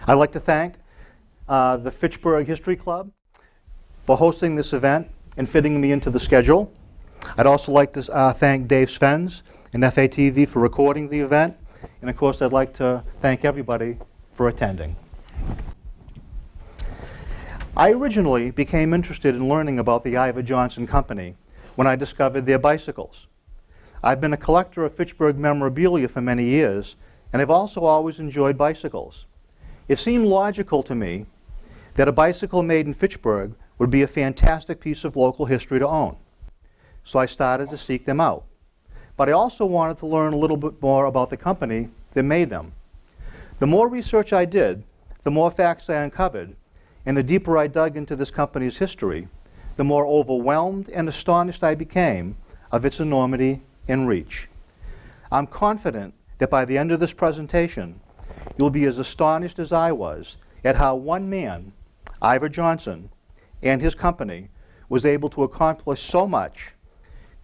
I'd like to thank the Fitchburg History Club for hosting this event and fitting me into the schedule. I'd also like to thank Dave Svens and FATV for recording the event. And of course, I'd like to thank everybody for attending. I originally became interested in learning about the Iver Johnson Company when I discovered their bicycles. I've been a collector of Fitchburg memorabilia for many years, and I've also always enjoyed bicycles. It seemed logical to me that a bicycle made in Fitchburg would be a fantastic piece of local history to own. So I started to seek them out. But I also wanted to learn a little bit more about the company that made them. The more research I did, the more facts I uncovered, and the deeper I dug into this company's history, the more overwhelmed and astonished I became of its enormity and reach. I'm confident that by the end of this presentation, you'll be as astonished as I was at how one man, Iver Johnson, and his company was able to accomplish so much.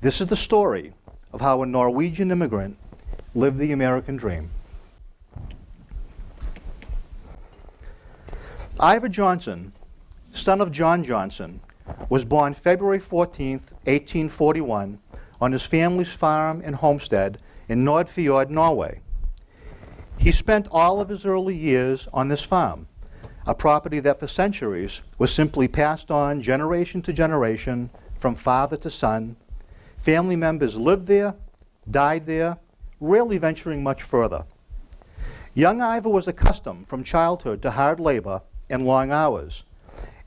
This is the story of how a Norwegian immigrant lived the American dream. Iver Johnson, son of John Johnson, was born February 14, 1841, on his family's farm and homestead in Nordfjord, Norway. He spent all of his early years on this farm, a property that for centuries was simply passed on generation to generation from father to son. Family members lived there, died there, rarely venturing much further. Young Iver was accustomed from childhood to hard labor and long hours,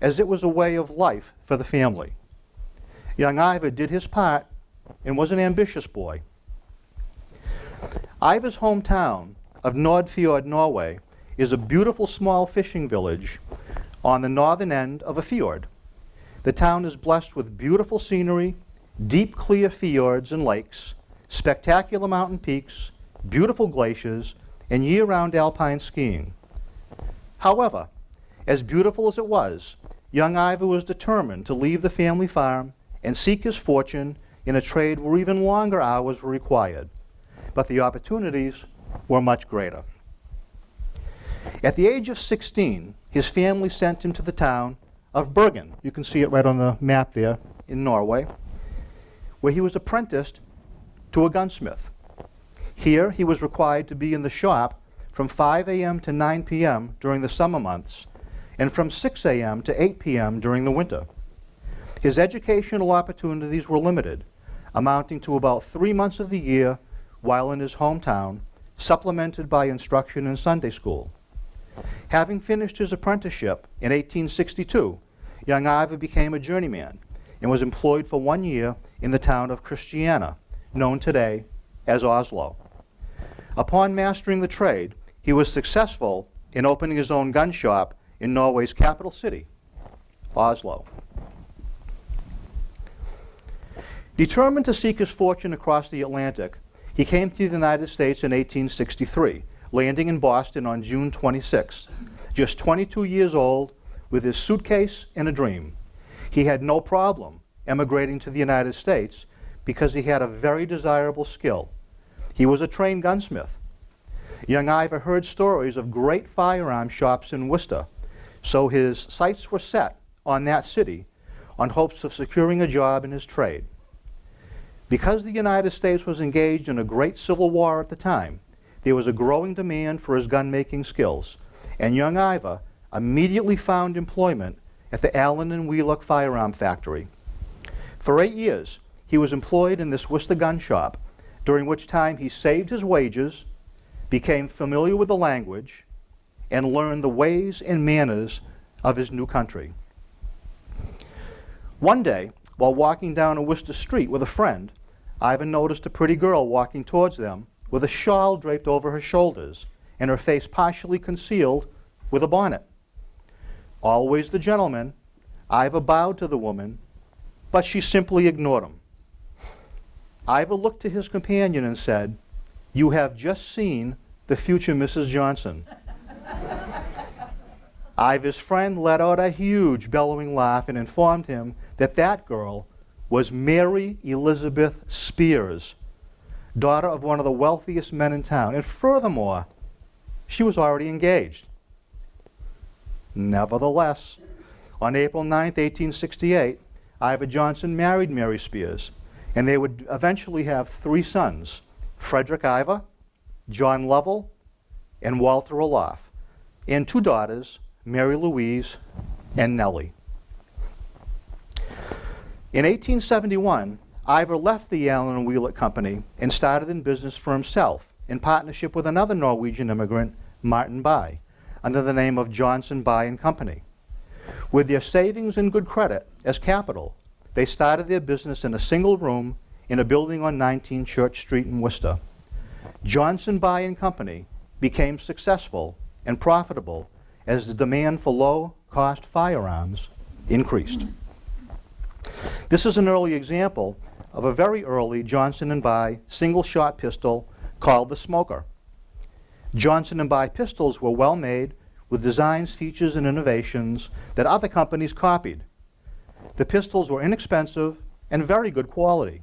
as it was a way of life for the family. Young Iver did his part and was an ambitious boy. Iver's hometown of Nordfjord, Norway, is a beautiful small fishing village on the northern end of a fjord. The town is blessed with beautiful scenery, deep clear fjords and lakes, spectacular mountain peaks, beautiful glaciers, and year-round alpine skiing. However, as beautiful as it was, young Iver was determined to leave the family farm and seek his fortune in a trade where even longer hours were required. But the opportunities were much greater. At the age of 16, his family sent him to the town of Bergen. You can see it right on the map there in Norway, where he was apprenticed to a gunsmith. Here, he was required to be in the shop from 5 a.m. to 9 p.m. during the summer months, and from 6 a.m. to 8 p.m. during the winter. His educational opportunities were limited, amounting to about 3 months of the year while in his hometown, supplemented by instruction in Sunday school. Having finished his apprenticeship in 1862, young Iver became a journeyman and was employed for 1 year in the town of Christiania, known today as Oslo. Upon mastering the trade, he was successful in opening his own gun shop in Norway's capital city, Oslo. Determined to seek his fortune across the Atlantic, he came to the United States in 1863, landing in Boston on June 26, just 22 years old, with his suitcase and a dream. He had no problem emigrating to the United States because he had a very desirable skill. He was a trained gunsmith. Young Iver heard stories of great firearm shops in Worcester, so his sights were set on that city on hopes of securing a job in his trade. Because the United States was engaged in a great civil war at the time, there was a growing demand for his gun-making skills, and young Iver immediately found employment at the Allen and Wheelock firearm factory. For 8 years, he was employed in this Worcester gun shop, during which time he saved his wages, became familiar with the language, and learned the ways and manners of his new country. One day, while walking down a Worcester street with a friend, Iver noticed a pretty girl walking towards them with a shawl draped over her shoulders and her face partially concealed with a bonnet. Always the gentleman, Iver bowed to the woman, but she simply ignored him. Iver looked to his companion and said, "You have just seen the future Mrs. Johnson." Iver's friend let out a huge bellowing laugh and informed him that that girl was Mary Elizabeth Spears, daughter of one of the wealthiest men in town. And furthermore, she was already engaged. Nevertheless, on April 9, 1868, Iver Johnson married Mary Spears, and they would eventually have 3 sons, Frederick Iver, John Lovell, and Walter Olof, and 2 daughters, Mary Louise and Nellie. In 1871, Iver left the Allen and Wheeler Company and started in business for himself in partnership with another Norwegian immigrant, Martin By, under the name of Johnson, By and Company. With their savings and good credit as capital, they started their business in a single room in a building on 19 Church Street in Worcester. Johnson, By and Company became successful and profitable as the demand for low-cost firearms increased. This is an early example of a very early Johnson & By single-shot pistol called the Smoker. Johnson & By pistols were well made with designs, features, and innovations that other companies copied. The pistols were inexpensive and very good quality.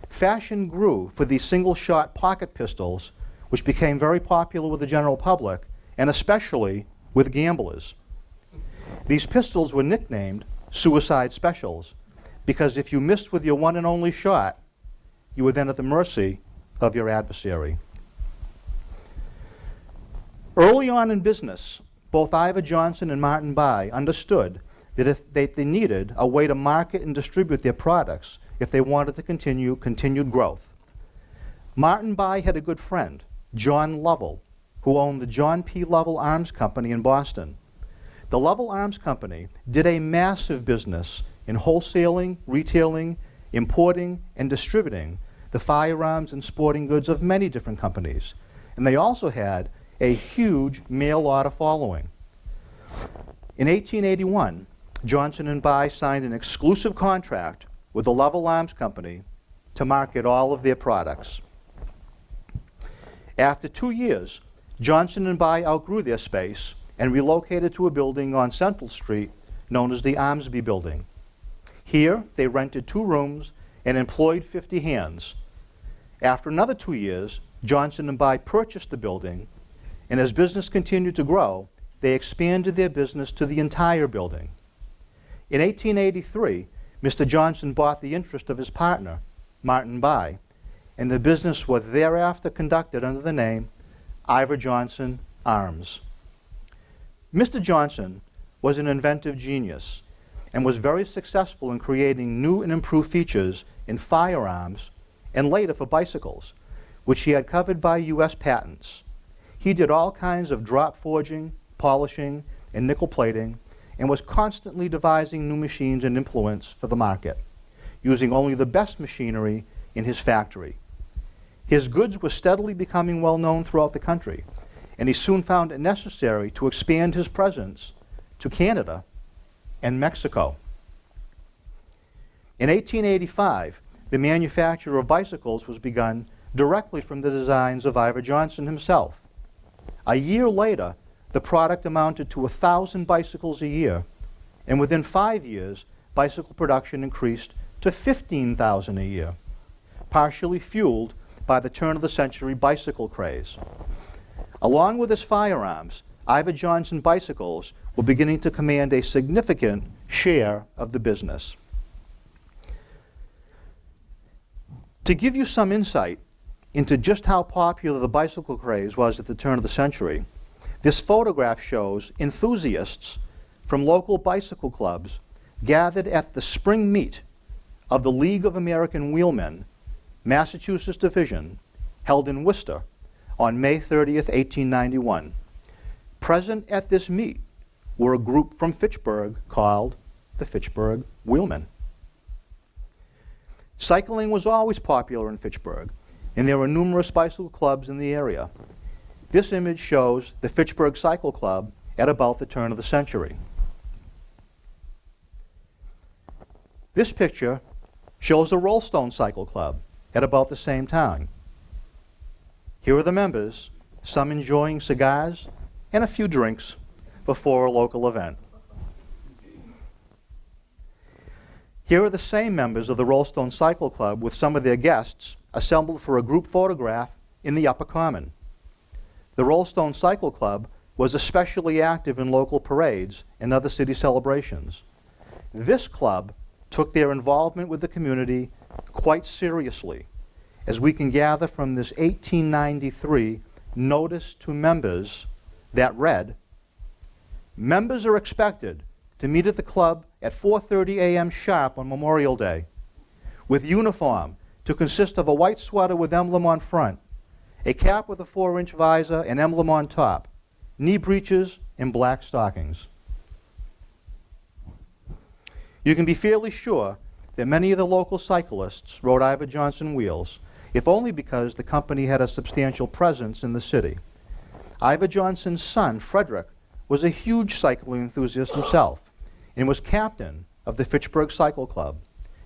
Fashion grew for these single-shot pocket pistols, which became very popular with the general public, and especially with gamblers. These pistols were nicknamed suicide specials because if you missed with your one and only shot, you were then at the mercy of your adversary. Early on in business, both Iver Johnson and Martin By understood that if they needed a way to market and distribute their products if they wanted to continued growth. Martin By had a good friend, John Lovell, who owned the John P. Lovell Arms Company in Boston. The Lovell Arms Company did a massive business in wholesaling, retailing, importing, and distributing the firearms and sporting goods of many different companies. And they also had a huge mail order following. In 1881, Johnson & By signed an exclusive contract with the Lovell Arms Company to market all of their products. After 2 years, Johnson & By outgrew their space and relocated to a building on Central Street known as the Armsby Building. Here, they rented 2 rooms and employed 50 hands. After another 2 years, Johnson & By purchased the building, and as business continued to grow, they expanded their business to the entire building. In 1883, Mr. Johnson bought the interest of his partner, Martin By, and the business was thereafter conducted under the name Iver Johnson Arms. Mr. Johnson was an inventive genius and was very successful in creating new and improved features in firearms and later for bicycles, which he had covered by U.S. patents. He did all kinds of drop forging, polishing, and nickel plating, and was constantly devising new machines and implements for the market, using only the best machinery in his factory. His goods were steadily becoming well known throughout the country, and he soon found it necessary to expand his presence to Canada and Mexico. In 1885, the manufacture of bicycles was begun directly from the designs of Iver Johnson himself. A year later, the product amounted to 1,000 bicycles a year, and within 5 years, bicycle production increased to 15,000 a year, partially fueled by the turn-of-the-century bicycle craze. Along with his firearms, Iver Johnson bicycles were beginning to command a significant share of the business. To give you some insight into just how popular the bicycle craze was at the turn of the century, this photograph shows enthusiasts from local bicycle clubs gathered at the spring meet of the League of American Wheelmen, Massachusetts Division, held in Worcester on May 30th, 1891. Present at this meet were a group from Fitchburg called the Fitchburg Wheelmen. Cycling was always popular in Fitchburg, and there were numerous bicycle clubs in the area. This image shows the Fitchburg Cycle Club at about the turn of the century. This picture shows the Rollstone Cycle Club at about the same time. Here are the members, some enjoying cigars and a few drinks before a local event. Here are the same members of the Rollstone Cycle Club with some of their guests assembled for a group photograph in the Upper Common. The Rollstone Cycle Club was especially active in local parades and other city celebrations. This club took their involvement with the community quite seriously, as we can gather from this 1893 notice to members that read, "Members are expected to meet at the club at 4:30 a.m. sharp on Memorial Day, with uniform to consist of a white sweater with emblem on front, a cap with a 4-inch visor and emblem on top, knee breeches, and black stockings." You can be fairly sure that many of the local cyclists rode Iver Johnson wheels, if only because the company had a substantial presence in the city. Iver Johnson's son, Frederick, was a huge cycling enthusiast himself and was captain of the Fitchburg Cycle Club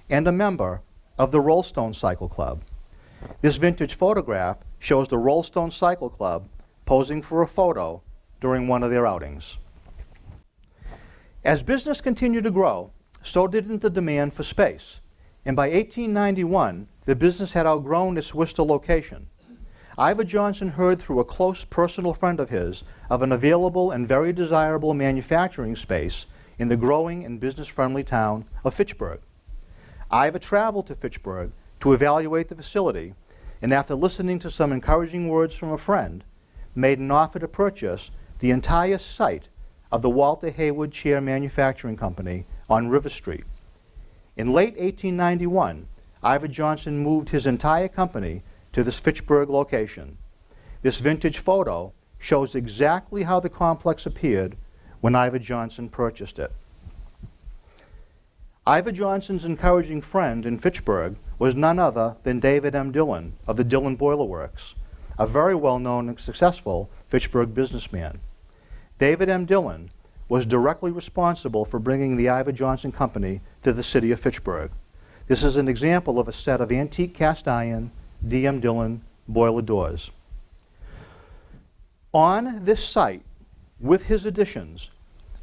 and a member of the Rollstone Cycle Club. This vintage photograph shows the Rollstone Cycle Club posing for a photo during one of their outings. As business continued to grow, so did the demand for space, and by 1891, the business had outgrown its Worcester location. Iver Johnson heard through a close personal friend of his of an available and very desirable manufacturing space in the growing and business-friendly town of Fitchburg. Iver traveled to Fitchburg to evaluate the facility, and after listening to some encouraging words from a friend, made an offer to purchase the entire site of the Walter Hayward Chair Manufacturing Company on River Street. In late 1891, Iver Johnson moved his entire company to this Fitchburg location. This vintage photo shows exactly how the complex appeared when Iver Johnson purchased it. Iver Johnson's encouraging friend in Fitchburg was none other than David M. Dillon of the Dillon Boiler Works, a very well-known and successful Fitchburg businessman. David M. Dillon was directly responsible for bringing the Iver Johnson Company to the city of Fitchburg. This is an example of a set of antique cast iron D.M. Dillon boiler doors. On this site, with his additions,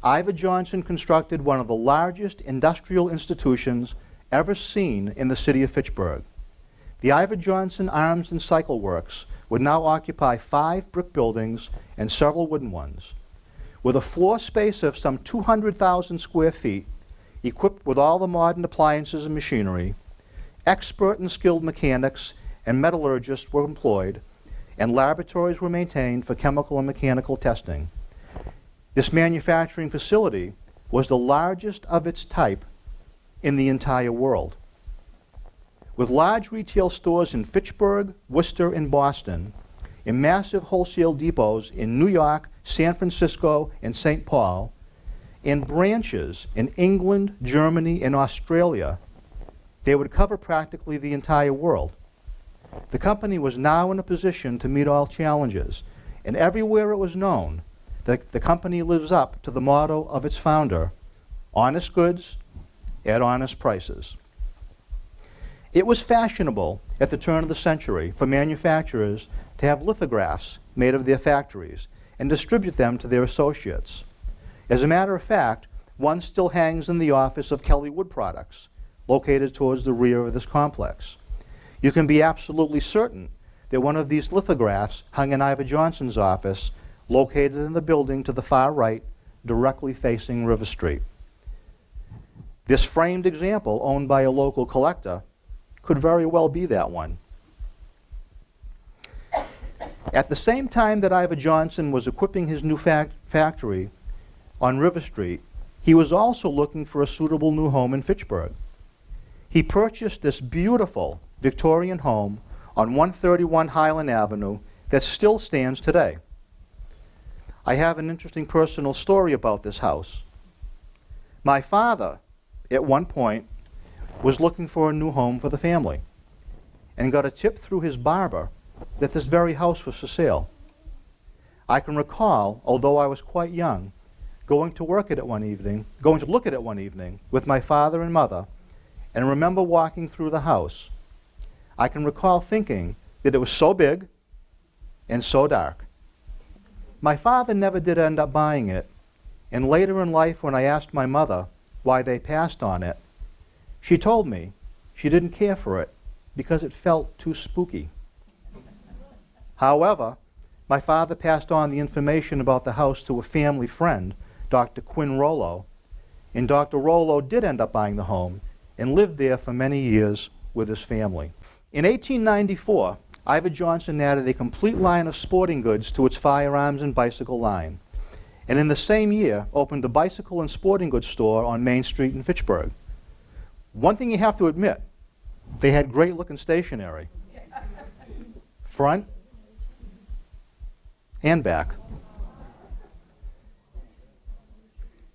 Iver Johnson constructed one of the largest industrial institutions ever seen in the city of Fitchburg. The Iver Johnson Arms and Cycle Works would now occupy 5 brick buildings and several wooden ones. With a floor space of some 200,000 square feet, equipped with all the modern appliances and machinery, expert and skilled mechanics and metallurgists were employed, and laboratories were maintained for chemical and mechanical testing. This manufacturing facility was the largest of its type in the entire world. With large retail stores in Fitchburg, Worcester, and Boston, and massive wholesale depots in New York, San Francisco, and St. Paul, and branches in England, Germany, and Australia, they would cover practically the entire world. The company was now in a position to meet all challenges, and everywhere it was known, the company lives up to the motto of its founder, honest goods at honest prices. It was fashionable at the turn of the century for manufacturers to have lithographs made of their factories and distribute them to their associates. As a matter of fact, one still hangs in the office of Kelly Wood Products, located towards the rear of this complex. You can be absolutely certain that one of these lithographs hung in Iver Johnson's office, located in the building to the far right, directly facing River Street. This framed example, owned by a local collector, could very well be that one. At the same time that Iver Johnson was equipping his new factory on River Street, he was also looking for a suitable new home in Fitchburg. He purchased this beautiful Victorian home on 131 Highland Avenue that still stands today. I have an interesting personal story about this house. My father, at one point, was looking for a new home for the family and got a tip through his barber that this very house was for sale. I can recall, although I was quite young, going to look at it one evening with my father and mother, and remember walking through the house. I can recall thinking that it was so big and so dark. My father never did end up buying it, and later in life when I asked my mother why they passed on it, she told me she didn't care for it because it felt too spooky. However, My father passed on the information about the house to a family friend, Dr. Quinn Rollo, and Dr. Rollo did end up buying the home and lived there for many years with his family. In 1894, Iver Johnson added a complete line of sporting goods to its firearms and bicycle line, and in the same year opened a bicycle and sporting goods store on Main Street in Fitchburg. One thing you have to admit, they had great looking stationery. Front and back.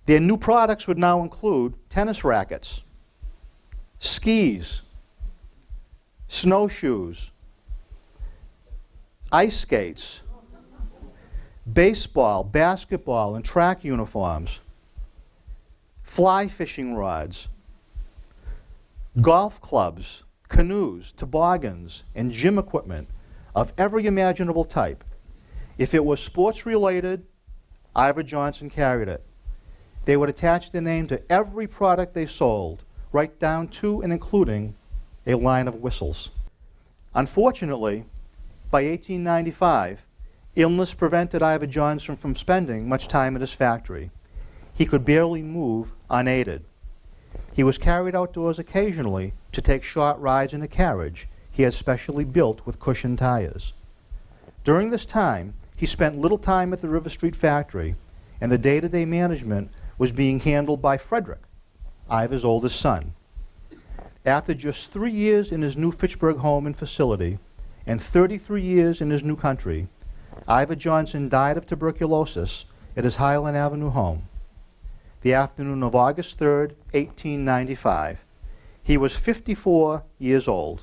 Their new products would now include tennis rackets, skis, snowshoes, ice skates, baseball, basketball, and track uniforms, fly fishing rods, golf clubs, canoes, toboggans, and gym equipment of every imaginable type. If it was sports related, Iver Johnson carried it. They would attach their name to every product they sold, right down to and including a line of whistles. Unfortunately, by 1895, illness prevented Iver Johnson from spending much time at his factory. He could barely move unaided. He was carried outdoors occasionally to take short rides in a carriage he had specially built with cushioned tires. During this time, he spent little time at the River Street factory, and the day-to-day management was being handled by Frederick, Iver's oldest son. After just 3 years in his new Fitchburg home and facility, and 33 years in his new country, Iver Johnson died of tuberculosis at his Highland Avenue home. The afternoon of August 3rd, 1895. He was 54 years old.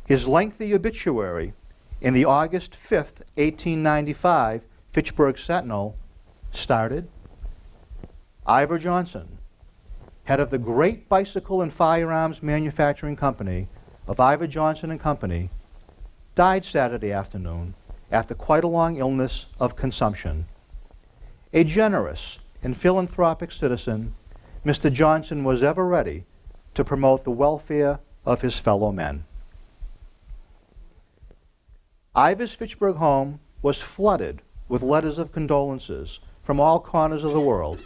His lengthy obituary in the August 5th, 1895 Fitchburg Sentinel started, Iver Johnson, head of the great bicycle and firearms manufacturing company of Iver Johnson and Company, died Saturday afternoon after quite a long illness of consumption. A generous and philanthropic citizen, Mr. Johnson was ever ready to promote the welfare of his fellow men. Iver's Fitchburg home was flooded with letters of condolences from all corners of the world.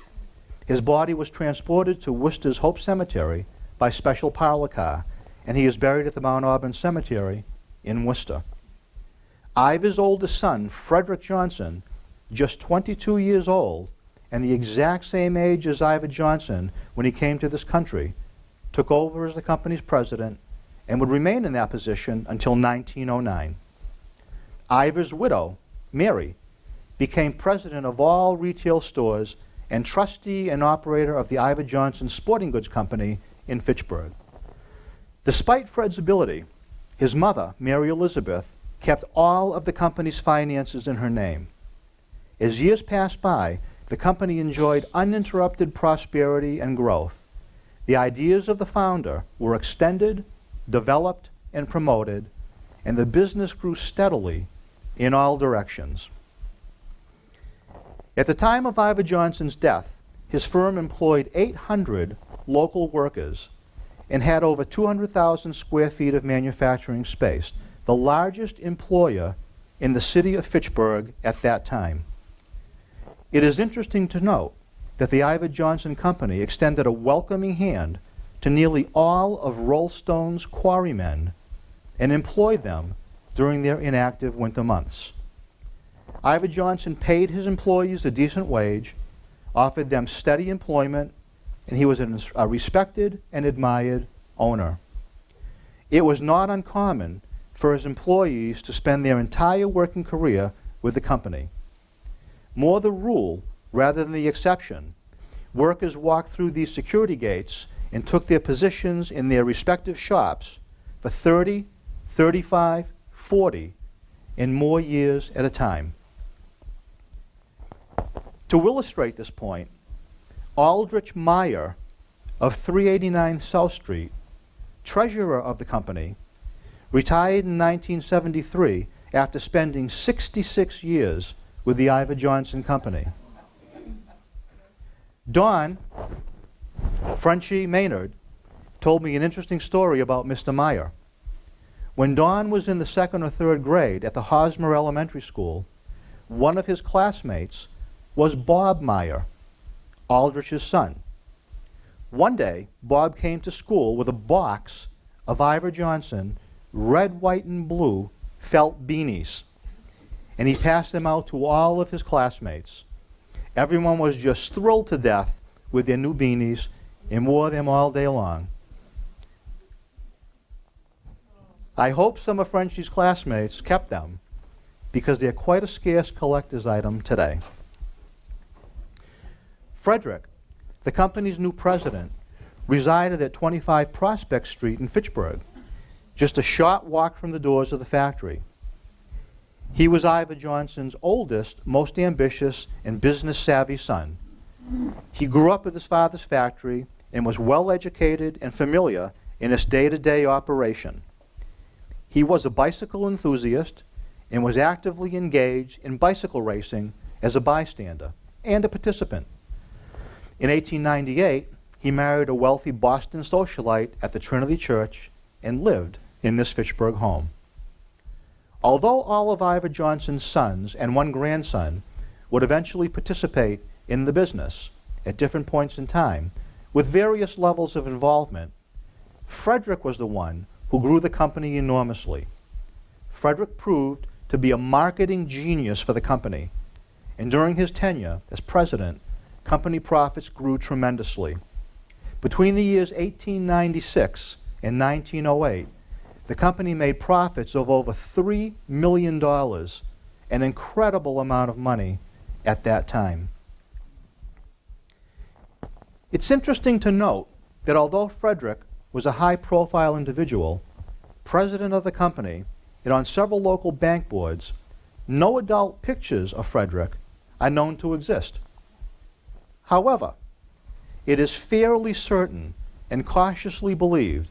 His body was transported to Worcester's Hope Cemetery by special parlor car, and he is buried at the Mount Auburn Cemetery in Worcester. Iver's oldest son, Frederick Johnson, just 22 years old, and the exact same age as Iver Johnson when he came to this country, took over as the company's president and would remain in that position until 1909. Iver's widow, Mary, became president of all retail stores and trustee and operator of the Iver Johnson Sporting Goods Company in Fitchburg. Despite Fred's ability, his mother, Mary Elizabeth, kept all of the company's finances in her name. As years passed by, the company enjoyed uninterrupted prosperity and growth. The ideas of the founder were extended, developed, and promoted, and the business grew steadily in all directions. At the time of Iver Johnson's death, his firm employed 800 local workers and had over 200,000 square feet of manufacturing space, the largest employer in the city of Fitchburg at that time. It is interesting to note that the Iver Johnson Company extended a welcoming hand to nearly all of Rollstone's quarrymen and employed them during their inactive winter months. Iver Johnson paid his employees a decent wage, offered them steady employment, and he was a respected and admired owner. It was not uncommon for his employees to spend their entire working career with the company. More the rule rather than the exception, workers walked through these security gates and took their positions in their respective shops for 30, 35, 40, and more years at a time. To illustrate this point, Aldrich Meyer of 389 South Street, treasurer of the company, retired in 1973 after spending 66 years with the Iver Johnson Company. Don Frenchie Maynard told me an interesting story about Mr. Meyer. When Don was in the 2nd or 3rd grade at the Hosmer Elementary School, one of his classmates was Bob Meyer, Aldrich's son. One day, Bob came to school with a box of Iver Johnson red, white, and blue felt beanies, and he passed them out to all of his classmates. Everyone was just thrilled to death with their new beanies and wore them all day long. I hope some of Frenchie's classmates kept them because they're quite a scarce collector's item today. Frederick, the company's new president, resided at 25 Prospect Street in Fitchburg, just a short walk from the doors of the factory. He was Iver Johnson's oldest, most ambitious, and business-savvy son. He grew up at his father's factory and was well-educated and familiar in its day-to-day operation. He was a bicycle enthusiast and was actively engaged in bicycle racing as a bystander and a participant. In 1898, he married a wealthy Boston socialite at the Trinity Church and lived in this Fitchburg home. Although all of Iver Johnson's sons and one grandson would eventually participate in the business at different points in time with various levels of involvement, Frederick was the one who grew the company enormously. Frederick proved to be a marketing genius for the company, and during his tenure as president, company profits grew tremendously. Between the years 1896 and 1908, the company made profits of over $3 million, an incredible amount of money at that time. It's interesting to note that although Frederick was a high-profile individual, president of the company, and on several local bank boards, no adult pictures of Frederick are known to exist. However, it is fairly certain and cautiously believed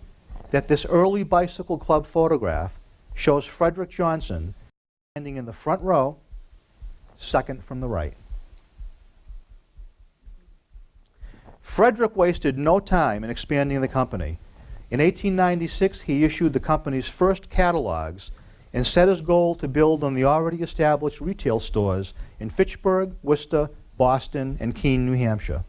that this early bicycle club photograph shows Frederick Johnson standing in the front row, second from the right. Frederick wasted no time in expanding the company. In 1896, he issued the company's first catalogs and set his goal to build on the already established retail stores in Fitchburg, Worcester, Boston, and Keene, New Hampshire.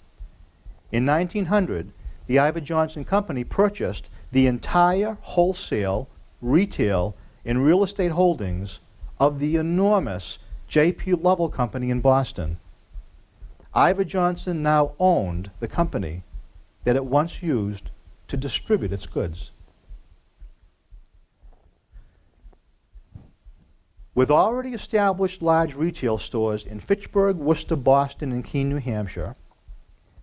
In 1900, the Iver Johnson Company purchased the entire wholesale, retail, and real estate holdings of the enormous J.P. Lovell Company in Boston. Iver Johnson now owned the company that it once used to distribute its goods. With already established large retail stores in Fitchburg, Worcester, Boston, and Keene, New Hampshire,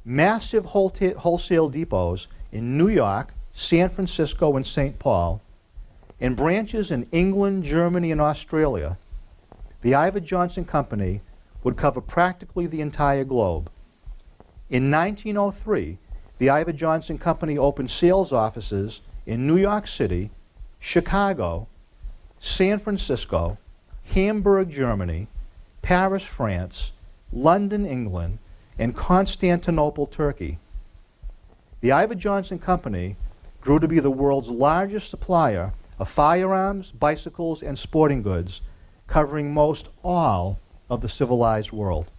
massive wholesale depots in New York, San Francisco, and St. Paul, and branches in England, Germany, and Australia, the Iver Johnson Company would cover practically the entire globe. In 1903, the Iver Johnson Company opened sales offices in New York City, Chicago, San Francisco, Hamburg, Germany, Paris, France, London, England, and Constantinople, Turkey. The Iver Johnson Company grew to be the world's largest supplier of firearms, bicycles, and sporting goods, covering most all of the civilized world.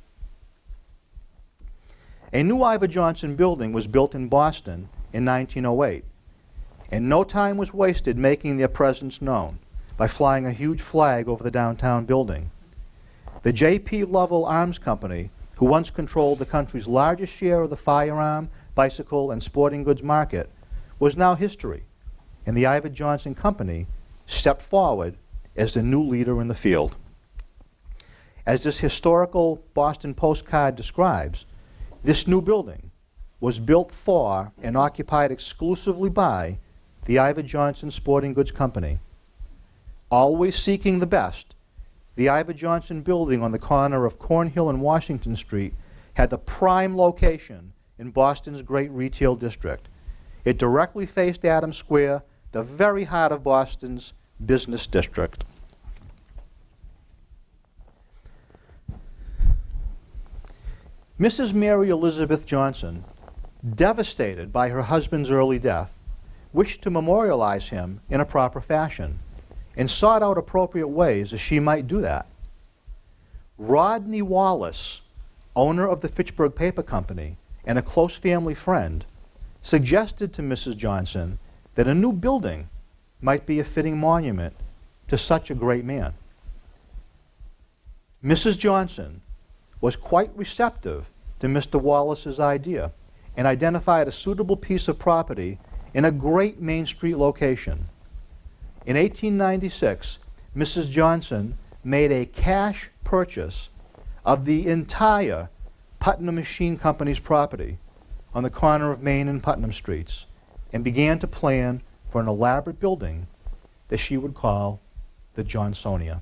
A new Iver Johnson building was built in Boston in 1908, and no time was wasted making their presence known by flying a huge flag over the downtown building. The J.P. Lovell Arms Company, who once controlled the country's largest share of the firearm, bicycle, and sporting goods market, was now history, and the Iver Johnson Company stepped forward as the new leader in the field. As this historical Boston postcard describes, this new building was built for and occupied exclusively by the Iver Johnson Sporting Goods Company. Always seeking the best, the Iver Johnson building on the corner of Cornhill and Washington Street had the prime location in Boston's great retail district. It directly faced Adams Square, the very heart of Boston's business district. Mrs. Mary Elizabeth Johnson, devastated by her husband's early death, wished to memorialize him in a proper fashion and sought out appropriate ways that she might do that. Rodney Wallace, owner of the Fitchburg Paper Company and a close family friend, suggested to Mrs. Johnson that a new building might be a fitting monument to such a great man. Mrs. Johnson was quite receptive to Mr. Wallace's idea and identified a suitable piece of property in a great Main Street location. In 1896, Mrs. Johnson made a cash purchase of the entire Putnam Machine Company's property on the corner of Main and Putnam Streets and began to plan for an elaborate building that she would call the Johnsonia.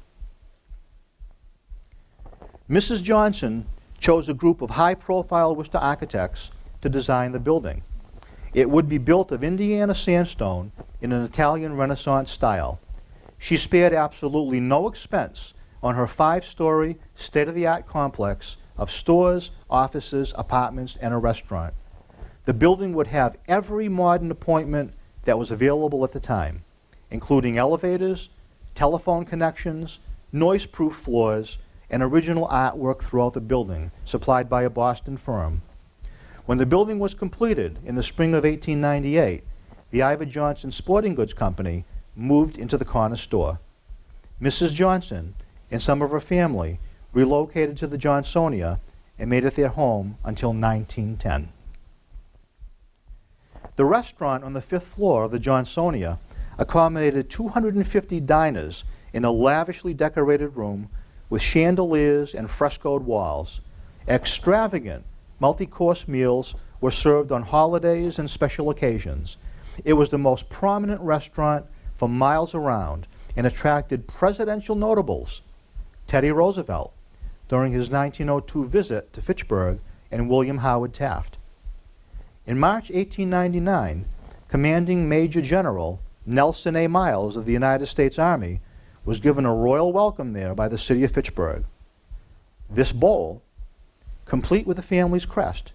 Mrs. Johnson chose a group of high-profile Worcester architects to design the building. It would be built of Indiana sandstone in an Italian Renaissance style. She spared absolutely no expense on her 5-story, state-of-the-art complex of stores, offices, apartments, and a restaurant. The building would have every modern appointment that was available at the time, including elevators, telephone connections, noise-proof floors, and original artwork throughout the building, supplied by a Boston firm. When the building was completed in the spring of 1898, the Iver Johnson Sporting Goods Company moved into the corner store. Mrs. Johnson and some of her family relocated to the Johnsonia and made it their home until 1910. The restaurant on the 5th floor of the Johnsonia accommodated 250 diners in a lavishly decorated room with chandeliers and frescoed walls. Extravagant multi-course meals were served on holidays and special occasions. It was the most prominent restaurant for miles around and attracted presidential notables, Teddy Roosevelt, during his 1902 visit to Fitchburg, and William Howard Taft. In March 1899, Commanding Major General Nelson A. Miles of the United States Army was given a royal welcome there by the city of Fitchburg. This bowl, complete with the family's crest,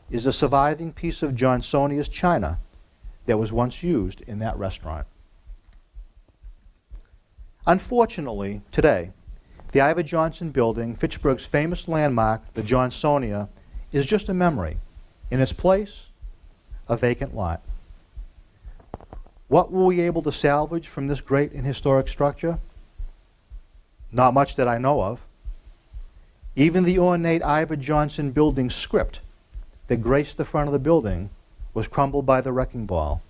is a surviving piece of Johnsonia's china that was once used in that restaurant. Unfortunately, today, the Iver Johnson Building, Fitchburg's famous landmark, the Johnsonia, is just a memory. In its place, a vacant lot. What were we able to salvage from this great and historic structure? Not much that I know of. Even the ornate Iver Johnson Building script that graced the front of the building was crumbled by the wrecking ball.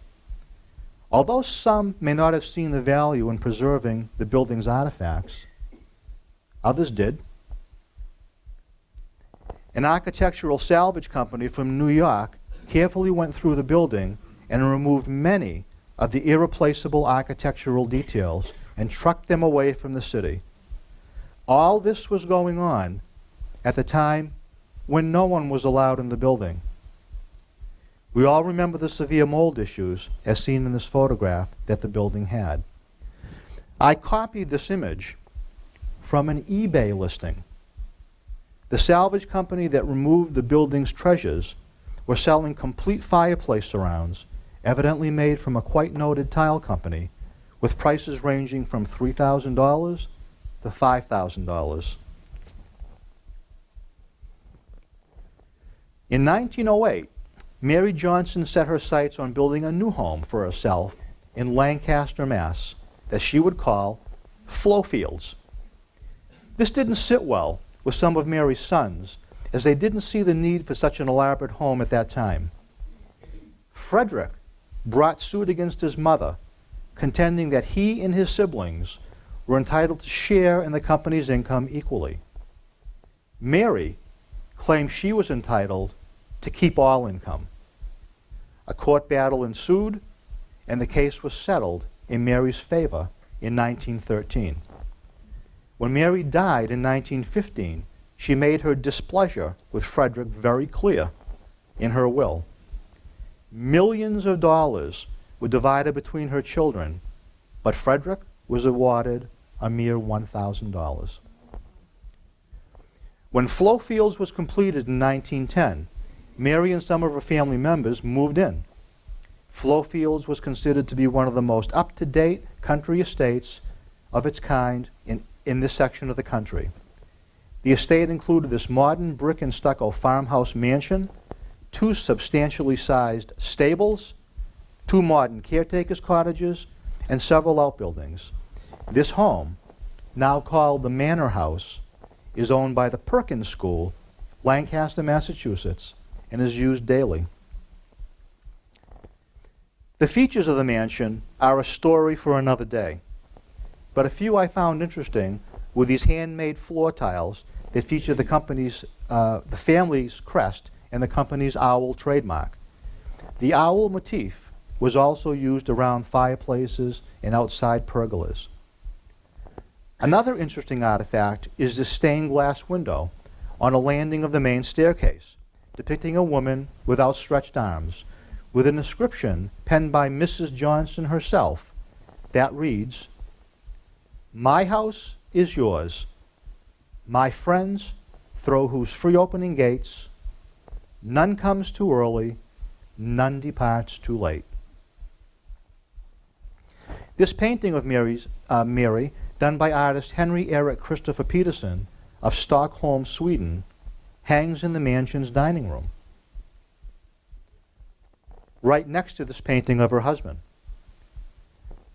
Although some may not have seen the value in preserving the building's artifacts, others did. An architectural salvage company from New York carefully went through the building and removed many of the irreplaceable architectural details and trucked them away from the city. All this was going on at the time when no one was allowed in the building. We all remember the severe mold issues, as seen in this photograph, that the building had. I copied this image from an eBay listing. The salvage company that removed the building's treasures were selling complete fireplace surrounds, evidently made from a quite noted tile company, with prices ranging from $3,000 to $5,000. In 1908, Mary Johnson set her sights on building a new home for herself in Lancaster, Mass, that she would call Flowfields. This didn't sit well with some of Mary's sons, as they didn't see the need for such an elaborate home at that time. Frederick brought suit against his mother, contending that he and his siblings were entitled to share in the company's income equally. Mary claimed she was entitled to keep all income. A court battle ensued, and the case was settled in Mary's favor in 1913. When Mary died in 1915, she made her displeasure with Frederick very clear in her will. Millions of dollars were divided between her children, but Frederick was awarded a mere $1,000. When Flowfields was completed in 1910, Mary and some of her family members moved in. Flowfields was considered to be one of the most up-to-date country estates of its kind in this section of the country. The estate included this modern brick and stucco farmhouse mansion, 2 substantially sized stables, 2 modern caretaker's cottages, and several outbuildings. This home, now called the Manor House, is owned by the Perkins School, Lancaster, Massachusetts, and is used daily. The features of the mansion are a story for another day, but a few I found interesting were these handmade floor tiles that feature the family's crest and the company's owl trademark. The owl motif was also used around fireplaces and outside pergolas. Another interesting artifact is this stained glass window on a landing of the main staircase, depicting a woman with outstretched arms, with an inscription penned by Mrs. Johnson herself that reads, "My house is yours, my friends, through whose free opening gates, none comes too early, none departs too late." This painting of Mary, done by artist Henry Eric Christopher Peterson of Stockholm, Sweden, hangs in the mansion's dining room, right next to this painting of her husband.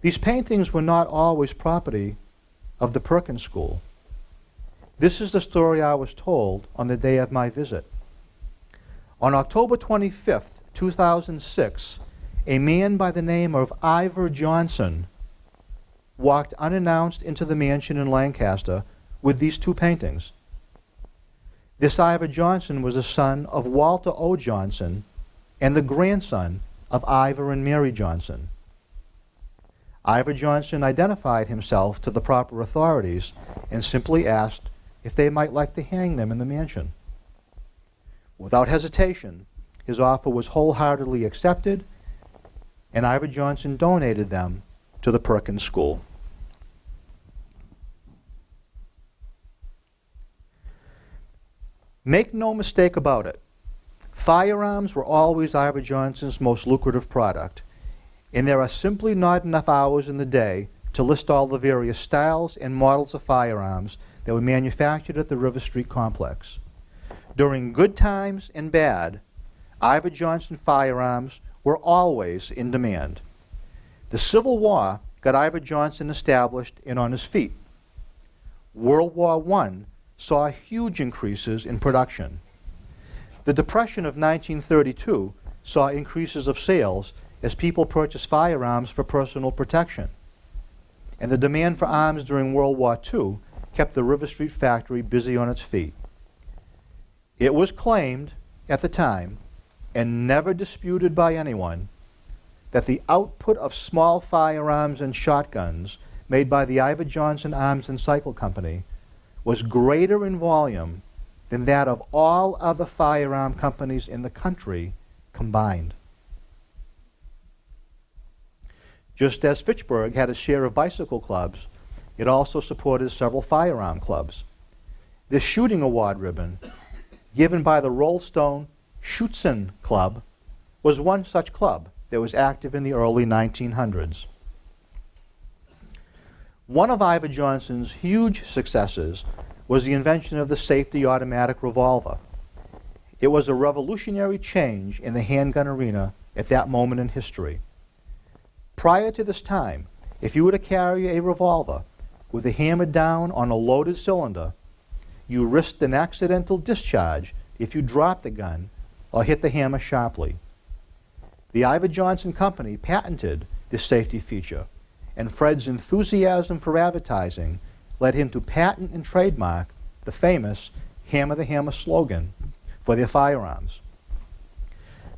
These paintings were not always property of the Perkins School. This is the story I was told on the day of my visit. On October 25th, 2006, a man by the name of Iver Johnson walked unannounced into the mansion in Lancaster with these 2 paintings. This Iver Johnson was a son of Walter O. Johnson and the grandson of Iver and Mary Johnson. Iver Johnson identified himself to the proper authorities and simply asked if they might like to hang them in the mansion. Without hesitation, his offer was wholeheartedly accepted, and Iver Johnson donated them to the Perkins School. Make no mistake about it, firearms were always Iver Johnson's most lucrative product, and there are simply not enough hours in the day to list all the various styles and models of firearms that were manufactured at the River Street complex. During good times and bad, Iver Johnson firearms were always in demand. The Civil War got Iver Johnson established and on his feet. World War I saw huge increases in production. The Depression of 1932 saw increases of sales as people purchased firearms for personal protection. And the demand for arms during World War II kept the River Street factory busy on its feet. It was claimed at the time, and never disputed by anyone, that the output of small firearms and shotguns made by the Iver Johnson Arms and Cycle Company was greater in volume than that of all other firearm companies in the country combined. Just as Fitchburg had a share of bicycle clubs, it also supported several firearm clubs. This shooting award ribbon, given by the Rollstone Schutzen Club, was one such club that was active in the early 1900s. One of Iver Johnson's huge successes was the invention of the safety automatic revolver. It was a revolutionary change in the handgun arena at that moment in history. Prior to this time, if you were to carry a revolver with the hammer down on a loaded cylinder, you risked an accidental discharge if you dropped the gun or hit the hammer sharply. The Iver Johnson Company patented this safety feature, and Fred's enthusiasm for advertising led him to patent and trademark the famous Hammer the Hammer slogan for their firearms.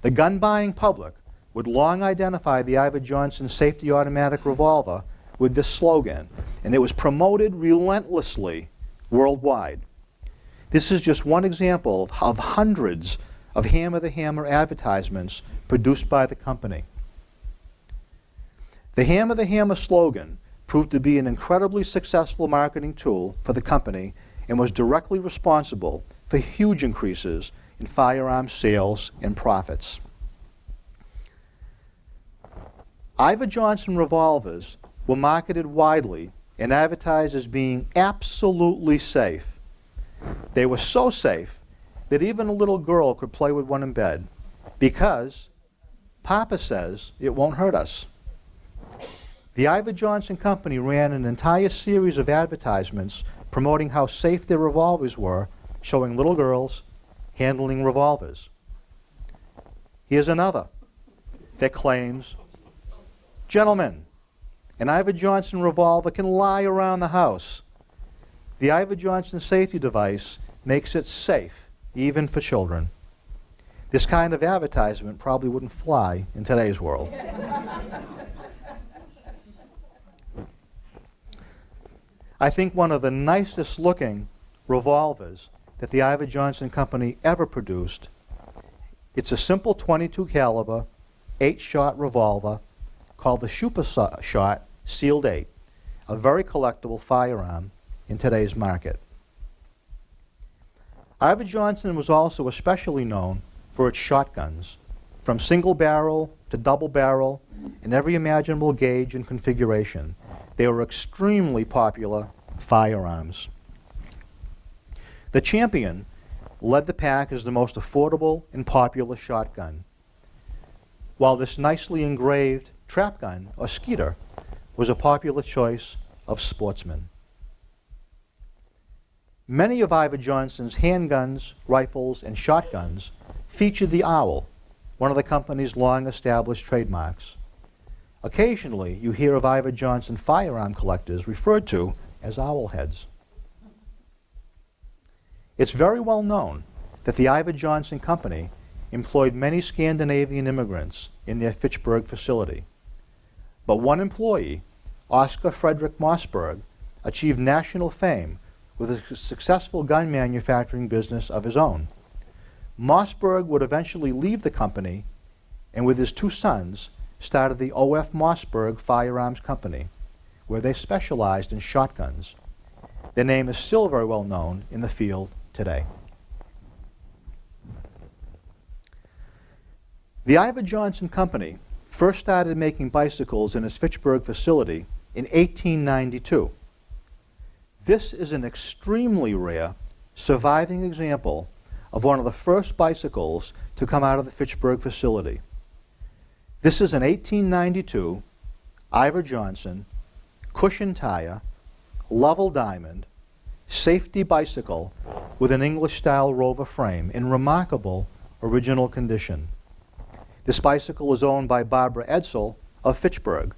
The gun-buying public would long identify the Iver Johnson safety automatic revolver with this slogan, and it was promoted relentlessly worldwide. This is just one example of hundreds of Hammer the Hammer advertisements produced by the company. The Hammer the Hammer slogan proved to be an incredibly successful marketing tool for the company and was directly responsible for huge increases in firearm sales and profits. Iver Johnson revolvers were marketed widely and advertised as being absolutely safe. They were so safe that even a little girl could play with one in bed because Papa says it won't hurt us. The Iver Johnson Company ran an entire series of advertisements promoting how safe their revolvers were, showing little girls handling revolvers. Here's another that claims, "Gentlemen, an Iver Johnson revolver can lie around the house. The Iver Johnson safety device makes it safe, even for children." This kind of advertisement probably wouldn't fly in today's world. I think one of the nicest looking revolvers that the Iver Johnson Company ever produced, it's a simple .22 caliber, 8-shot revolver called the Super Shot Sealed 8, a very collectible firearm in today's market. Iver Johnson was also especially known for its shotguns, from single barrel to double barrel in every imaginable gauge and configuration. They were extremely popular firearms. The Champion led the pack as the most affordable and popular shotgun, while this nicely engraved trap gun, or Skeeter, was a popular choice of sportsmen. Many of Iver Johnson's handguns, rifles, and shotguns featured the owl, one of the company's long-established trademarks. Occasionally, you hear of Iver Johnson firearm collectors referred to as owlheads. It's very well known that the Iver Johnson Company employed many Scandinavian immigrants in their Fitchburg facility. But one employee, Oscar Frederick Mossberg, achieved national fame with a successful gun manufacturing business of his own. Mossberg would eventually leave the company and with his 2 sons started the O.F. Mossberg Firearms Company, where they specialized in shotguns. Their name is still very well known in the field today. The Iver Johnson Company first started making bicycles in its Fitchburg facility in 1892. This is an extremely rare surviving example of one of the first bicycles to come out of the Fitchburg facility. This is an 1892 Iver Johnson cushion tire, level diamond, safety bicycle with an English-style rover frame in remarkable original condition. This bicycle is owned by Barbara Edsel of Fitchburg.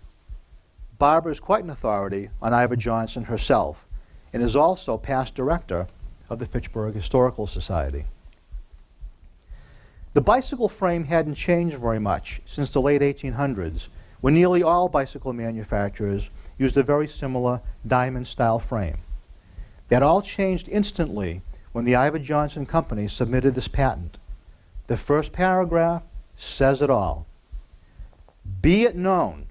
Barbara is quite an authority on Iver Johnson herself and is also past director of the Fitchburg Historical Society. The bicycle frame hadn't changed very much since the late 1800s, when nearly all bicycle manufacturers used a very similar diamond-style frame. That all changed instantly when the Iver Johnson Company submitted this patent. The first paragraph says it all. "Be it known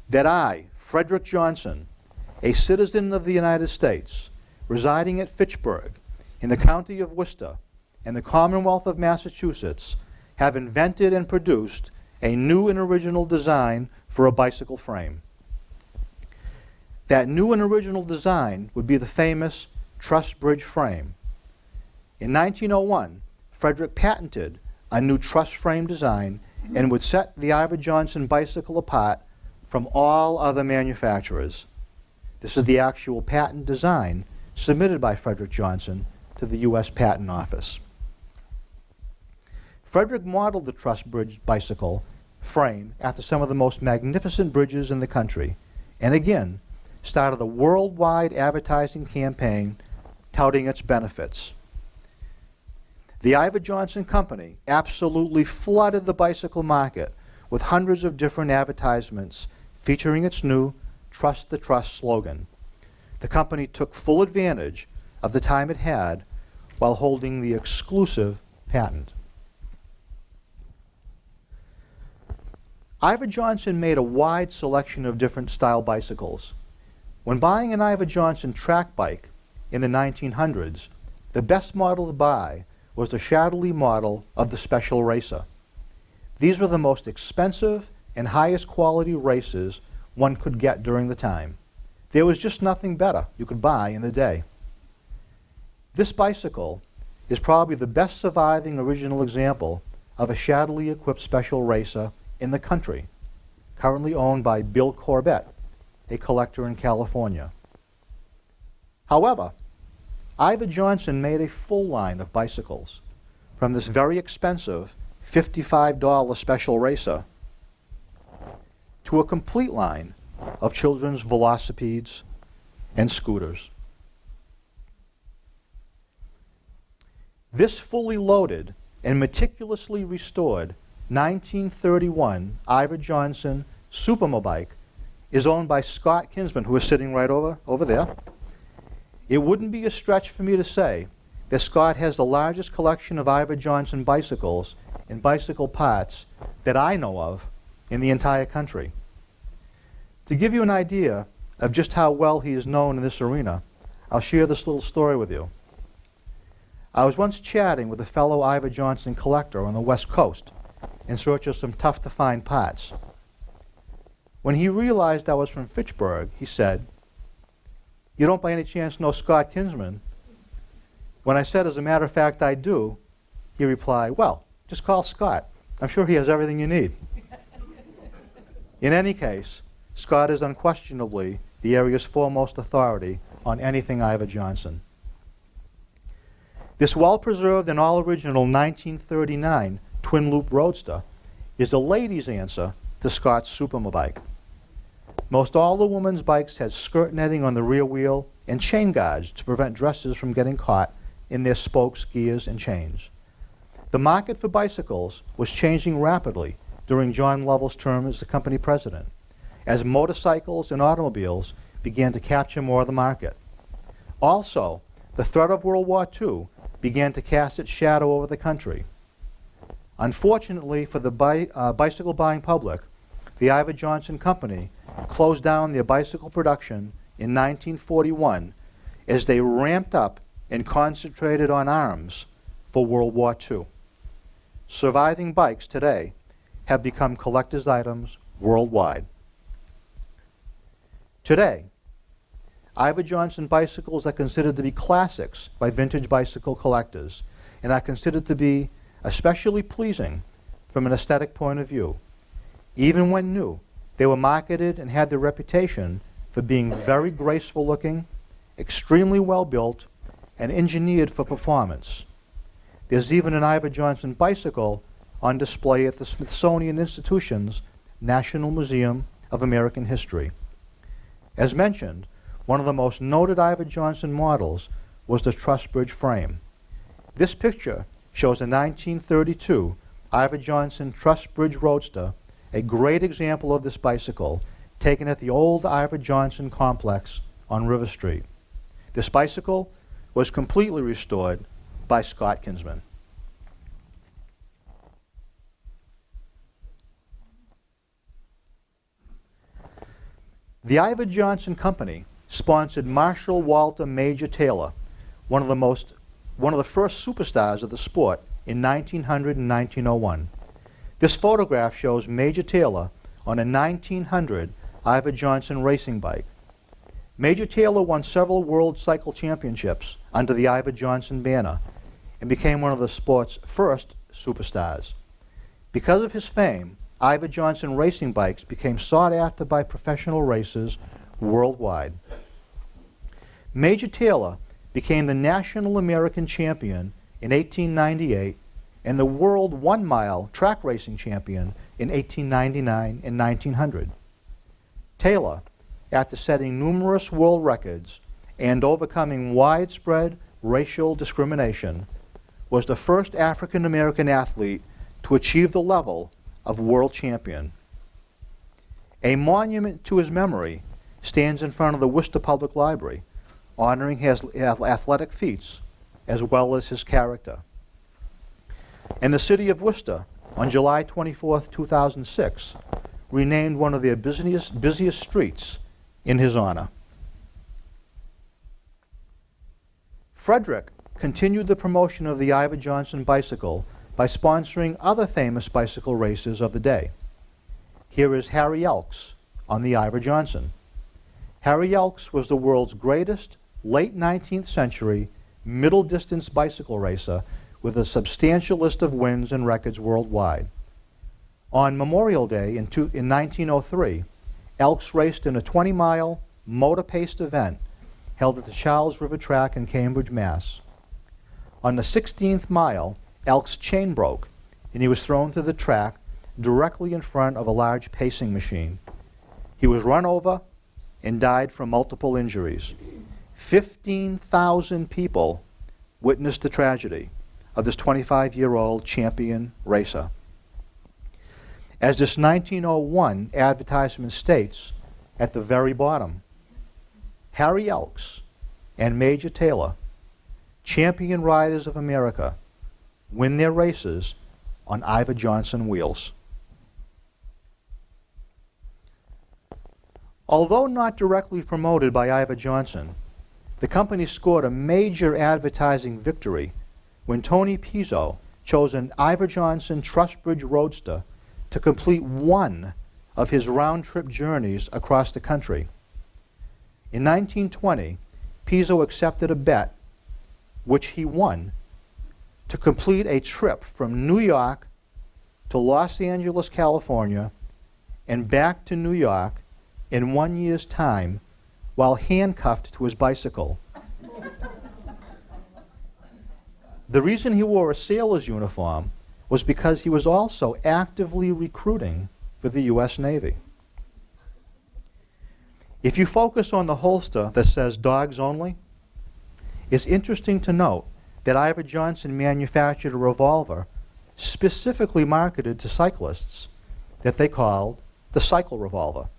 that I, Frederick Johnson, a citizen of the United States, residing at Fitchburg, in the county of Worcester, and the Commonwealth of Massachusetts, have invented and produced a new and original design for a bicycle frame." That new and original design would be the famous truss bridge frame. In 1901, Frederick patented a new truss frame design and would set the Iver Johnson bicycle apart from all other manufacturers. This is the actual patent design submitted by Frederick Johnson to the U.S. Patent Office. Frederick modeled the truss bridge bicycle frame after some of the most magnificent bridges in the country, and again, started a worldwide advertising campaign touting its benefits. The Iver Johnson Company absolutely flooded the bicycle market with hundreds of different advertisements featuring its new Trust the Trust slogan. The company took full advantage of the time it had while holding the exclusive patent. Iver Johnson made a wide selection of different style bicycles. When buying an Iver Johnson track bike in the 1900s, the best model to buy was the Chatterley model of the Special Racer. These were the most expensive and highest quality racers one could get during the time. There was just nothing better you could buy in the day. This bicycle is probably the best surviving original example of a shaddily equipped special racer in the country, currently owned by Bill Corbett, a collector in California. However, Iver Johnson made a full line of bicycles, from this very expensive $55 special racer to a complete line of children's velocipedes and scooters. This fully loaded and meticulously restored 1931 Iver Johnson Supermobike is owned by Scott Kinsman, who is sitting right over there. It wouldn't be a stretch for me to say that Scott has the largest collection of Iver Johnson bicycles and bicycle parts that I know of in the entire country. To give you an idea of just how well he is known in this arena, I'll share this little story with you. I was once chatting with a fellow Iver Johnson collector on the West Coast in search of some tough-to-find parts. When he realized I was from Fitchburg, he said, "You don't by any chance know Scott Kinsman?" When I said, as a matter of fact, I do, he replied, "Well, just call Scott. I'm sure he has everything you need." In any case, Scott is unquestionably the area's foremost authority on anything Iver Johnson. This well-preserved and all-original 1939 twin-loop roadster is a lady's answer to Scott's Supermobike. Most all the women's bikes had skirt netting on the rear wheel and chain guards to prevent dresses from getting caught in their spokes, gears, and chains. The market for bicycles was changing rapidly during John Lovell's term as the company president, as motorcycles and automobiles began to capture more of the market. Also, the threat of World War II began to cast its shadow over the country. Unfortunately for the bicycle buying public, the Iver Johnson Company closed down their bicycle production in 1941 as they ramped up and concentrated on arms for World War II. Surviving bikes today have become collector's items worldwide. Today, Iver Johnson bicycles are considered to be classics by vintage bicycle collectors and are considered to be especially pleasing from an aesthetic point of view. Even when new, they were marketed and had the reputation for being very graceful looking, extremely well built, and engineered for performance. There's even an Iver Johnson bicycle on display at the Smithsonian Institution's National Museum of American History. As mentioned, one of the most noted Iver Johnson models was the truss bridge frame. This picture shows a 1932 Iver Johnson truss bridge roadster, a great example of this bicycle, taken at the old Iver Johnson complex on River Street. This bicycle was completely restored by Scott Kinsman. The Iver Johnson Company sponsored Marshall Walter Major Taylor, one of the first superstars of the sport, in 1900 and 1901. This photograph shows Major Taylor on a 1900 Iver Johnson racing bike. Major Taylor won several World Cycle Championships under the Iver Johnson banner and became one of the sport's first superstars. Because of his fame, Iver Johnson racing bikes became sought after by professional racers worldwide. Major Taylor became the National American Champion in 1898 and the World 1 Mile Track Racing Champion in 1899 and 1900. Taylor, after setting numerous world records and overcoming widespread racial discrimination, was the first African American athlete to achieve the level of world champion. A monument to his memory stands in front of the Worcester Public Library, honoring his athletic feats as well as his character. And the city of Worcester, on July 24, 2006, renamed one of their busiest streets in his honor. Frederick continued the promotion of the Iver Johnson bicycle by sponsoring other famous bicycle racers of the day. Here is Harry Elks on the Iver Johnson. Harry Elks was the world's greatest late 19th century middle-distance bicycle racer with a substantial list of wins and records worldwide. On Memorial Day in 1903, Elks raced in a 20-mile motor-paced event held at the Charles River Track in Cambridge, Mass. On the 16th mile, Elks' chain broke, and he was thrown to the track directly in front of a large pacing machine. He was run over and died from multiple injuries. 15,000 people witnessed the tragedy of this 25-year-old champion racer. As this 1901 advertisement states at the very bottom, Harry Elks and Major Taylor, champion riders of America, win their races on Iver Johnson wheels. Although not directly promoted by Iver Johnson, the company scored a major advertising victory when Tony Pizzo chose an Iver Johnson Trustbridge Roadster to complete one of his round-trip journeys across the country. In 1920, Pizzo accepted a bet, which he won, to complete a trip from New York to Los Angeles, California, and back to New York in 1 year's time while handcuffed to his bicycle. The reason he wore a sailor's uniform was because he was also actively recruiting for the U.S. Navy. If you focus on the holster that says dogs only, it's interesting to note that Iver Johnson manufactured a revolver specifically marketed to cyclists that they called the cycle revolver.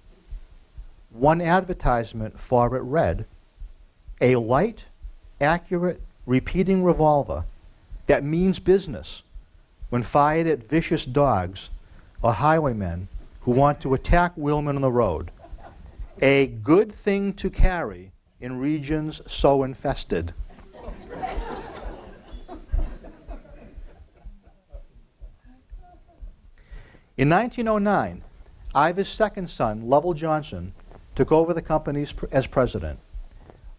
One advertisement for it read, "A light, accurate, repeating revolver that means business when fired at vicious dogs or highwaymen who want to attack wheelmen on the road. A good thing to carry in regions so infested." In 1909, Iver's second son, Lovell Johnson, took over the company as president.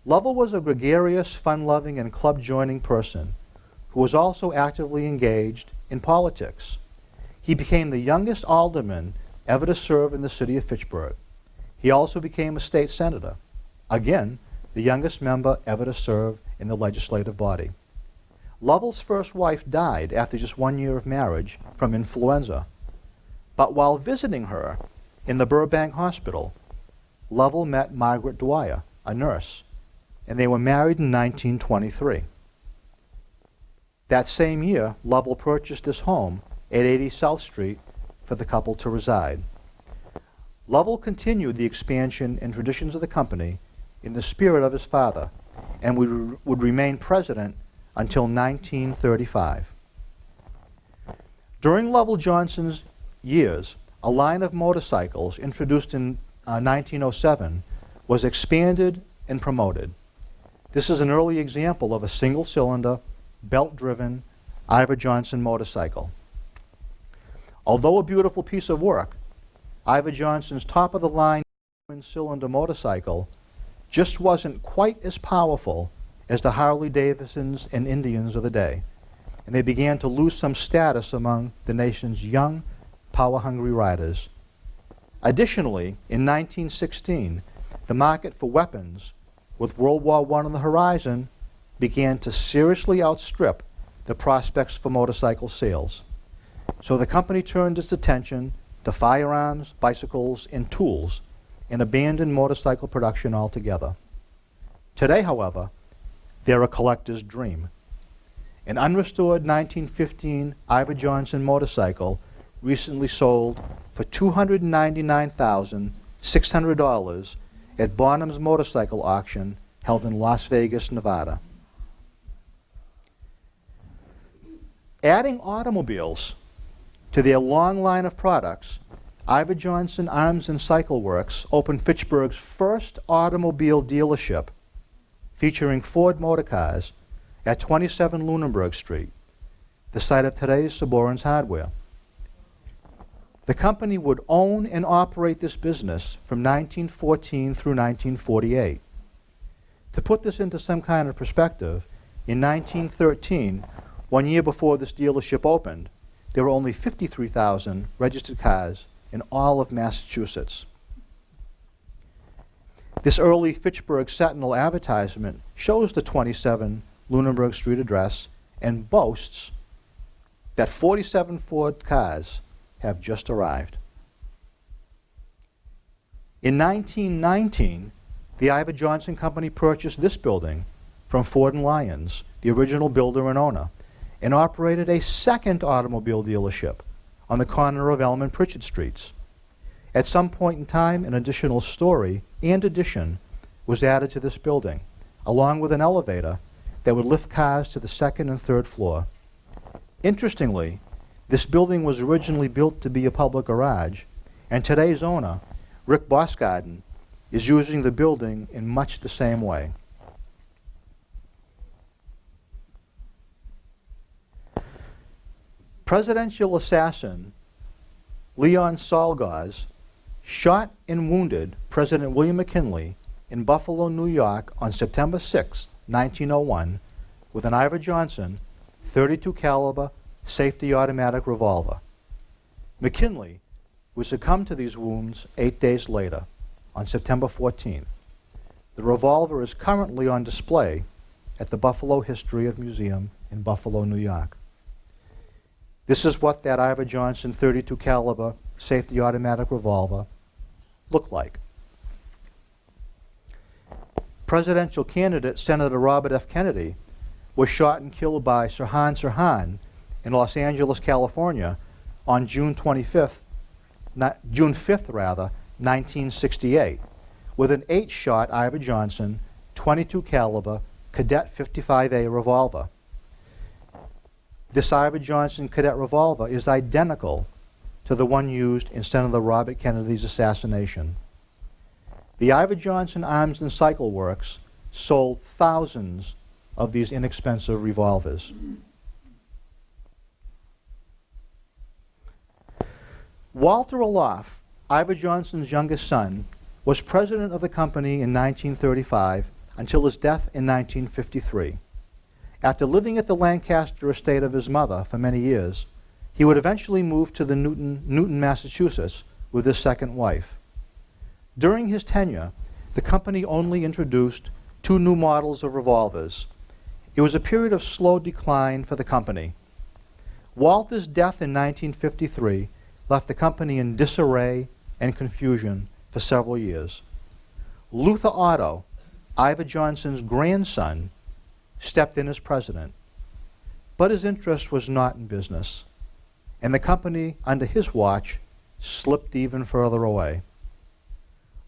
Lovell was a gregarious, fun-loving, and club-joining person who was also actively engaged in politics. He became the youngest alderman ever to serve in the city of Fitchburg. He also became a state senator, again, the youngest member ever to serve in the legislative body. Lovell's first wife died after just 1 year of marriage from influenza, but while visiting her in the Burbank Hospital, Lovell met Margaret Dwyer, a nurse, and they were married in 1923. That same year, Lovell purchased this home at 80 South Street for the couple to reside. Lovell continued the expansion and traditions of the company in the spirit of his father and would remain president until 1935. During Lovell Johnson's years, a line of motorcycles introduced in 1907 was expanded and promoted. This is an early example of a single-cylinder, belt-driven Iver Johnson motorcycle. Although a beautiful piece of work, Iver Johnson's top-of-the-line twin-cylinder motorcycle just wasn't quite as powerful as the Harley-Davidsons and Indians of the day, and they began to lose some status among the nation's young, power-hungry riders. Additionally, in 1916, the market for weapons, with World War I on the horizon, began to seriously outstrip the prospects for motorcycle sales. So the company turned its attention to firearms, bicycles, and tools, and abandoned motorcycle production altogether. Today, however, they're a collector's dream. An unrestored 1915 Iver Johnson motorcycle recently sold for $299,600 at Bonham's Motorcycle Auction held in Las Vegas, Nevada. Adding automobiles to their long line of products, Iver Johnson Arms and Cycle Works opened Fitchburg's first automobile dealership featuring Ford motor cars at 27 Lunenburg Street, the site of today's Saborans Hardware. The company would own and operate this business from 1914 through 1948. To put this into some kind of perspective, in 1913, 1 year before this dealership opened, there were only 53,000 registered cars in all of Massachusetts. This early Fitchburg Sentinel advertisement shows the 27 Lunenburg Street address and boasts that 47 Ford cars have just arrived. In 1919, the Iver Johnson Company purchased this building from Ford and Lyons, the original builder and owner, and operated a second automobile dealership on the corner of Elm and Pritchard Streets. At some point in time, an additional story and addition was added to this building, along with an elevator that would lift cars to the second and third floor. Interestingly, this building was originally built to be a public garage, and today's owner, Rick Bosgarden, is using the building in much the same way. Presidential assassin Leon Salgaz shot and wounded President William McKinley in Buffalo, New York on September 6, 1901, with an Iver Johnson .32 caliber safety automatic revolver. McKinley would succumb to these wounds 8 days later, on September 14th. The revolver is currently on display at the Buffalo History Museum in Buffalo, New York. This is what that Iver Johnson .32 caliber safety automatic revolver looked like. Presidential candidate Senator Robert F. Kennedy was shot and killed by Sirhan Sirhan in Los Angeles, California on June 5th, 1968, with an 8-shot Iver Johnson .22 caliber Cadet 55A revolver. This Iver Johnson Cadet revolver is identical to the one used in Senator Robert Kennedy's assassination. The Iver Johnson Arms and Cycle Works sold thousands of these inexpensive revolvers. Walter Aloff, Iver Johnson's youngest son, was president of the company in 1935 until his death in 1953. After living at the Lancaster estate of his mother for many years, he would eventually move to the Newton, Massachusetts with his second wife. During his tenure, the company only introduced 2 new models of revolvers. It was a period of slow decline for the company. Walter's death in 1953 left the company in disarray and confusion for several years. Luther Otto, Iver Johnson's grandson, stepped in as president, but his interest was not in business, and the company, under his watch, slipped even further away.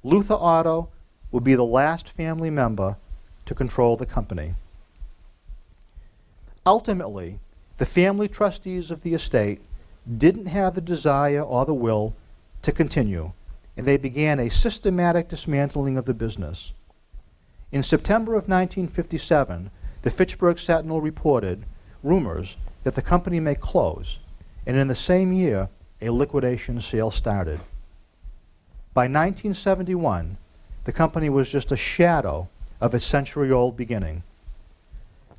Luther Otto would be the last family member to control the company. Ultimately, the family trustees of the estate didn't have the desire or the will to continue, and they began a systematic dismantling of the business. In September of 1957, the Fitchburg Sentinel reported rumors that the company may close, and in the same year, a liquidation sale started. By 1971, the company was just a shadow of its century-old beginning.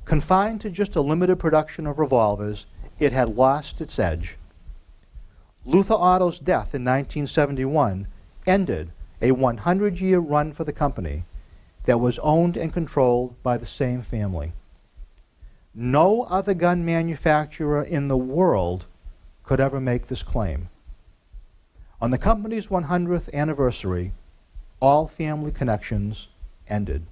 Confined to just a limited production of revolvers, it had lost its edge. Luther Otto's death in 1971 ended a 100-year run for the company that was owned and controlled by the same family. No other gun manufacturer in the world could ever make this claim. On the company's 100th anniversary, all family connections ended.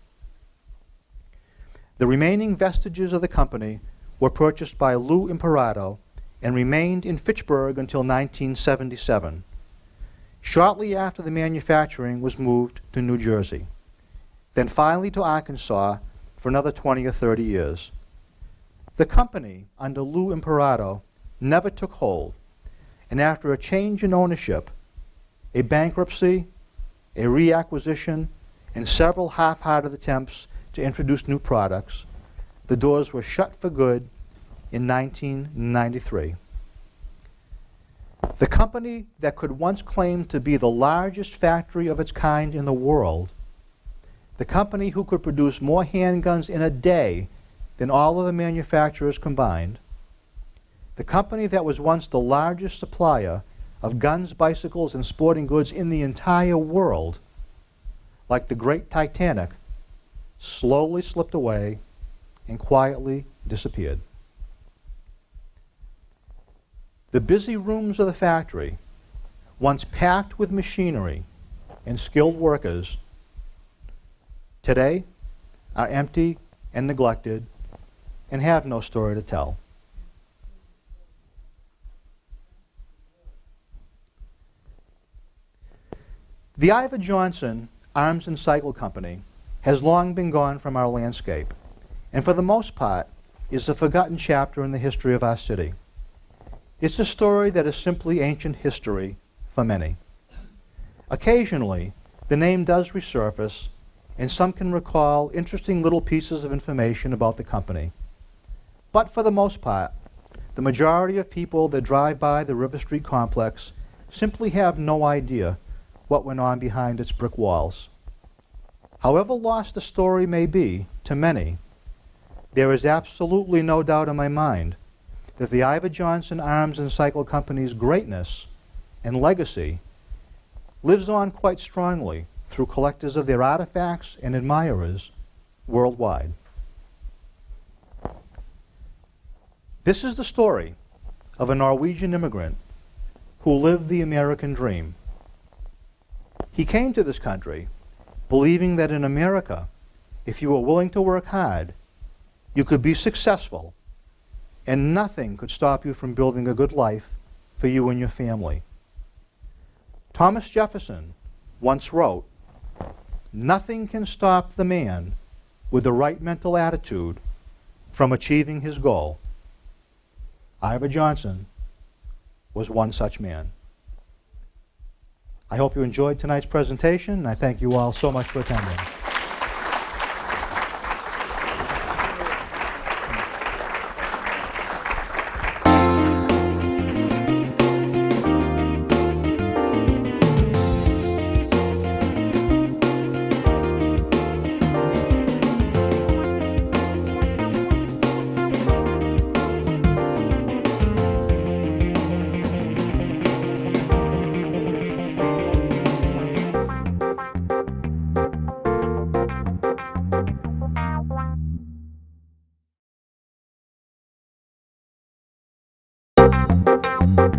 The remaining vestiges of the company were purchased by Lou Imperato and remained in Fitchburg until 1977. Shortly after, the manufacturing was moved to New Jersey, then finally to Arkansas for another 20 or 30 years. The company, under Lou Imperato, never took hold, and after a change in ownership, a bankruptcy, a reacquisition, and several half-hearted attempts to introduce new products, the doors were shut for good in 1993. The company that could once claim to be the largest factory of its kind in the world, the company who could produce more handguns in a day than all of the manufacturers combined, the company that was once the largest supplier of guns, bicycles, and sporting goods in the entire world, like the great Titanic, slowly slipped away and quietly disappeared. The busy rooms of the factory, once packed with machinery and skilled workers, today are empty and neglected and have no story to tell. The Iver Johnson Arms and Cycle Company has long been gone from our landscape, and for the most part is a forgotten chapter in the history of our city. It's a story that is simply ancient history for many. Occasionally, the name does resurface, and some can recall interesting little pieces of information about the company. But for the most part, the majority of people that drive by the River Street complex simply have no idea what went on behind its brick walls. However lost the story may be to many, there is absolutely no doubt in my mind that the Iver Johnson Arms and Cycle Company's greatness and legacy lives on quite strongly through collectors of their artifacts and admirers worldwide. This is the story of a Norwegian immigrant who lived the American dream. He came to this country believing that in America, if you were willing to work hard, you could be successful, and nothing could stop you from building a good life for you and your family. Thomas Jefferson once wrote, "Nothing can stop the man with the right mental attitude from achieving his goal." Iver Johnson was one such man. I hope you enjoyed tonight's presentation, and I thank you all so much for attending.